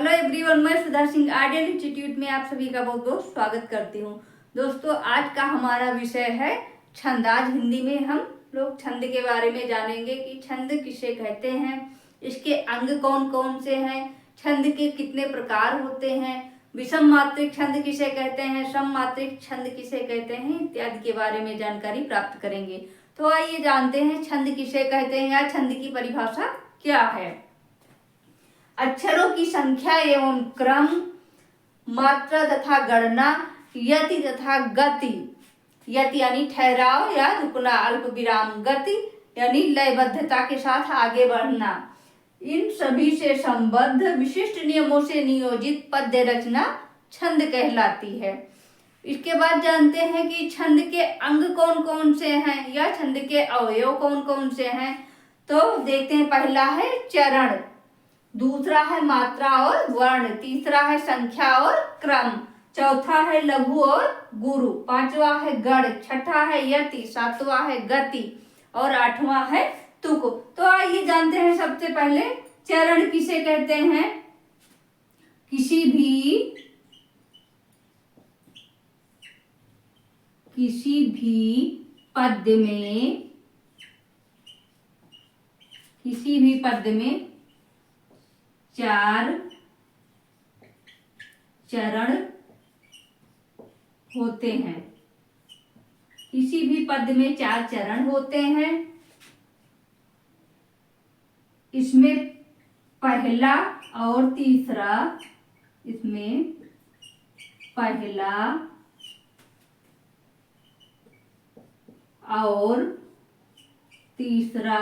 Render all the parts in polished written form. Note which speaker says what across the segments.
Speaker 1: Hello everyone, मैं Sudha Singh ideal institute में आप सभी का बहुत बहुत स्वागत करती हूँ। दोस्तों, आज का हमारा विषय है छंद। आज हिंदी में हम लोग छंद के बारे में जानेंगे कि छंद किसे कहते हैं, इसके अंग कौन कौन से हैं, छंद के कितने प्रकार होते हैं, विषम मात्रिक छंद किसे कहते हैं, सम मात्रिक छंद किसे कहते हैं, इत्यादि के बारे में जानकारी प्राप्त करेंगे। तो आइए जानते हैं छंद किसे कहते हैं या छंद की परिभाषा क्या है। अक्षरों की संख्या एवं क्रम, मात्रा तथा गणना, यति तथा गति। यति यानी ठहराव या रुकना, अल्प विराम। गति यानी लयबद्धता के साथ आगे बढ़ना। इन सभी से संबद्ध विशिष्ट नियमों से नियोजित पद्य रचना छंद कहलाती है। इसके बाद जानते हैं कि छंद के अंग कौन कौन से हैं या छंद के अवयव कौन कौन से हैं। तो देखते हैं, पहला है चरण, दूसरा है मात्रा और वर्ण, तीसरा है संख्या और क्रम, चौथा है लघु और गुरु, पांचवा है गढ़, छठा है यति, सातवां है गति और आठवां है तुक। तो आइए जानते हैं सबसे पहले चरण किसे कहते हैं। किसी भी पद्य में 4 चरण होते हैं। किसी भी पद्य में 4 चरण होते हैं। इसमें पहला और तीसरा,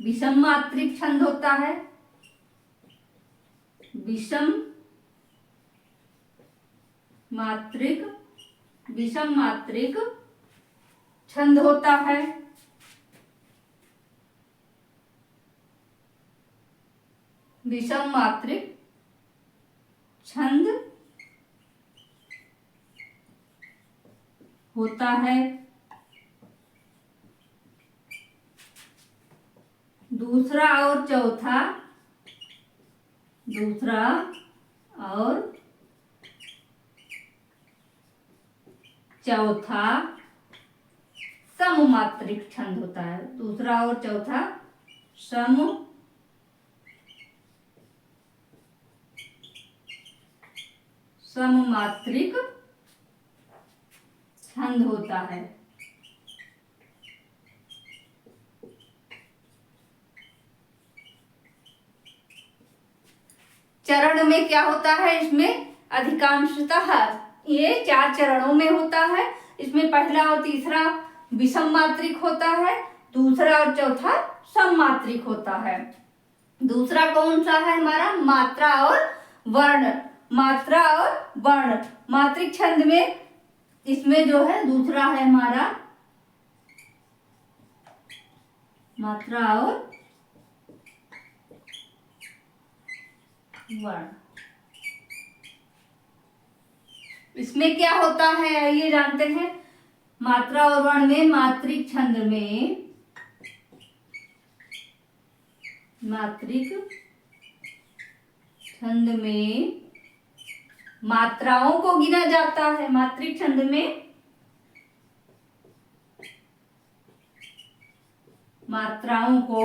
Speaker 1: विषम मात्रिक छंद होता है। विषम मात्रिक छंद होता है। विषम मात्रिक छंद होता है। दूसरा और चौथा सममात्रिक छंद होता है। दूसरा और चौथा सममात्रिक छंद होता है। चरण में क्या होता है, इसमें अधिकांशतः ये 4 चरणों में होता है। इसमें पहला और तीसरा विषम मात्रिक होता है, दूसरा और चौथा सम मात्रिक होता है। दूसरा कौन सा है हमारा, मात्रा और वर्ण। मात्रिक छंद में इसमें जो है दूसरा है हमारा मात्रा और वर्ण। इसमें क्या होता है ये जानते हैं। मात्रा और वर्ण में मात्रिक छंद में मात्राओं को गिना जाता है। मात्रिक छंद में मात्राओं को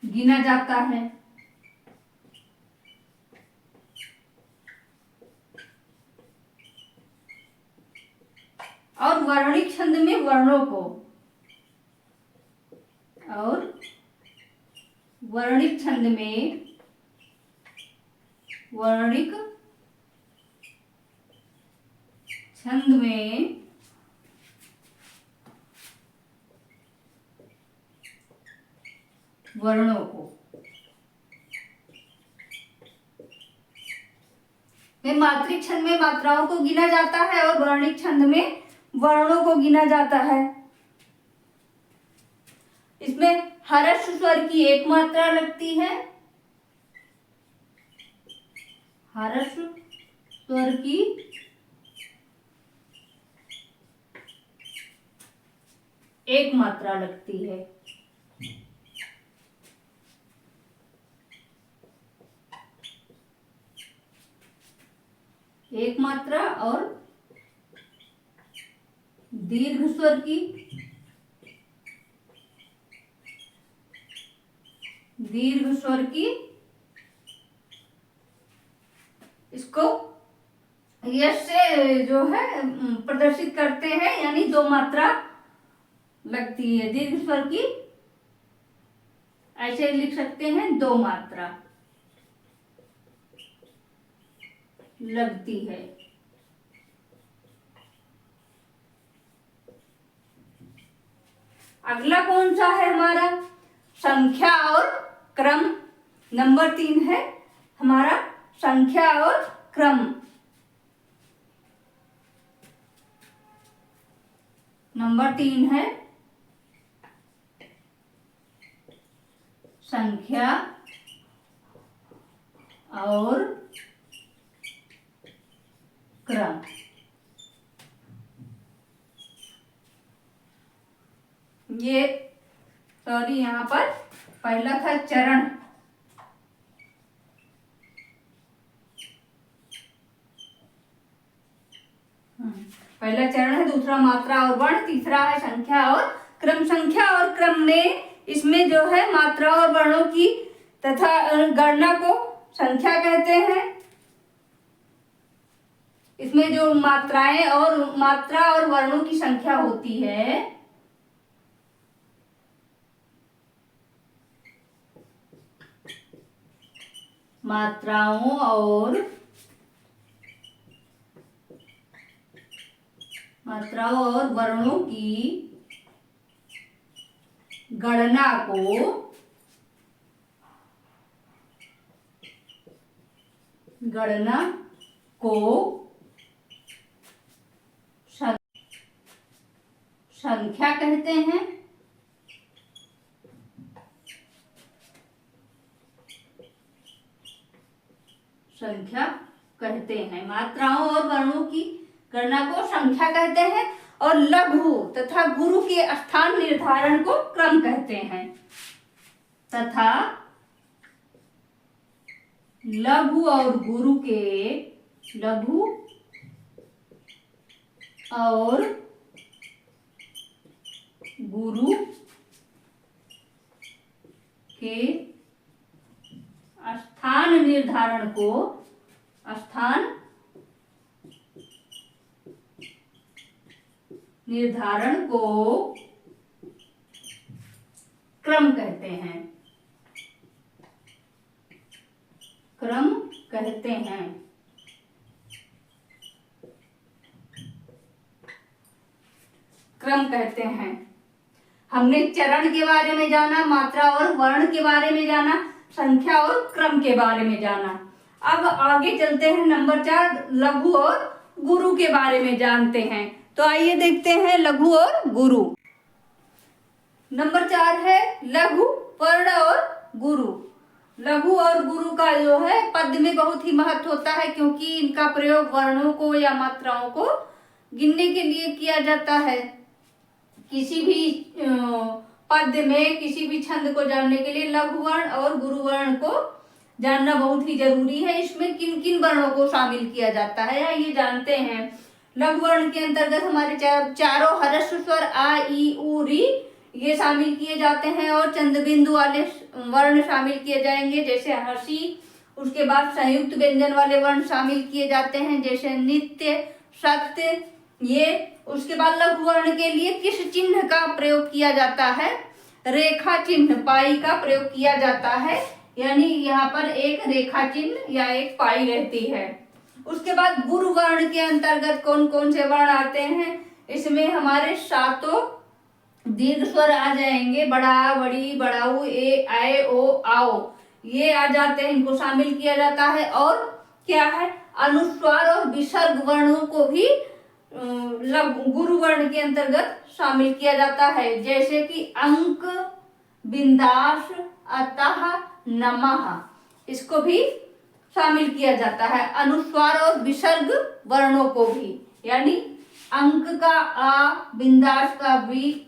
Speaker 1: गिना जाता है। और वर्णिक छंद में वर्णों को, वर्णिक छंद में वर्णों को। मात्रिक छंद में मात्राओं को गिना जाता है और वर्णिक छंद में वर्णों को गिना जाता है। इसमें हर्ष स्वर की एक मात्रा लगती है। हर्ष स्वर की एक मात्रा लगती है। एक मात्रा और दीर्घ स्वर की इसको यश से जो है प्रदर्शित करते हैं, यानी दो मात्रा लगती है। दीर्घ स्वर की ऐसे लिख सकते हैं, दो मात्रा लगती है। अगला कौन सा है हमारा? संख्या और क्रम। नंबर 3 है हमारा संख्या और क्रम। नंबर 3 है संख्या और क्रम। ये सॉरी, यहाँ पर पहला था चरण, पहला चरण है, दूसरा मात्रा और वर्ण, तीसरा है संख्या और क्रम। संख्या और क्रम में इसमें जो है मात्रा और वर्णों की तथा गणना को संख्या कहते हैं। इसमें जो मात्रा और वर्णों की संख्या होती है, मात्राओं और वर्णों की गणना को संख्या कहते हैं। मात्राओं और वर्णों की गणना को संख्या कहते हैं और लघु तथा गुरु के स्थान निर्धारण को क्रम कहते हैं। तथा लघु और गुरु के स्थान निर्धारण को क्रम कहते हैं। हमने चरण के बारे में जाना, मात्रा और वर्ण के बारे में जाना, संख्या और क्रम के बारे में जाना। अब आगे चलते हैं, नंबर 4 लघु और गुरु के बारे में जानते हैं। तो आइए देखते हैं लघु और गुरु। नंबर 4 है लघु वर्ण और गुरु। लघु और गुरु का जो है पद में बहुत ही महत्व होता है, क्योंकि इनका प्रयोग वर्णों को या मात्राओं को गिनने के लिए किया जाता है। किसी भी पद में किसी भी छंद को जानने के लिए लघु वर्ण और गुरु वर्ण को जानना बहुत ही जरूरी है। इसमें किन किन वर्णों को शामिल किया जाता है ये जानते हैं। लघु वर्ण के अंतर्गत हमारे चारों ह्रस्व स्वर आ, ई, उ, री ये शामिल किए जाते हैं और चंद बिंदु वाले वर्ण शामिल किए जाएंगे, जैसे हंसी। उसके बाद संयुक्त व्यंजन वाले वर्ण शामिल किए जाते हैं, जैसे नित्य, सत्य। ये उसके बाद लघु वर्ण के लिए किस चिन्ह का प्रयोग किया जाता है? रेखा चिन्ह, पाई का प्रयोग किया जाता है, यानी यहाँ पर एक रेखा चिन्ह या एक पाई रहती है। उसके बाद गुरु वर्ण के अंतर्गत कौन कौन से वर्ण आते हैं? इसमें हमारे सातों दीर्घ स्वर आ जाएंगे, बड़ा, बड़ी, बड़ाऊ, ए, आए, ओ, आओ, ये आ जाते हैं, इनको शामिल किया जाता है। और क्या है, अनुस्वार और विसर्ग वर्णों को भी गुरु वर्ण के अंतर्गत शामिल किया जाता है, जैसे कि अंक, बिंदास, अतः, नमः, इसको भी शामिल किया जाता है। अनुस्वार और विसर्ग वर्णों को भी, यानी अंक का आ, बिंदास का बी,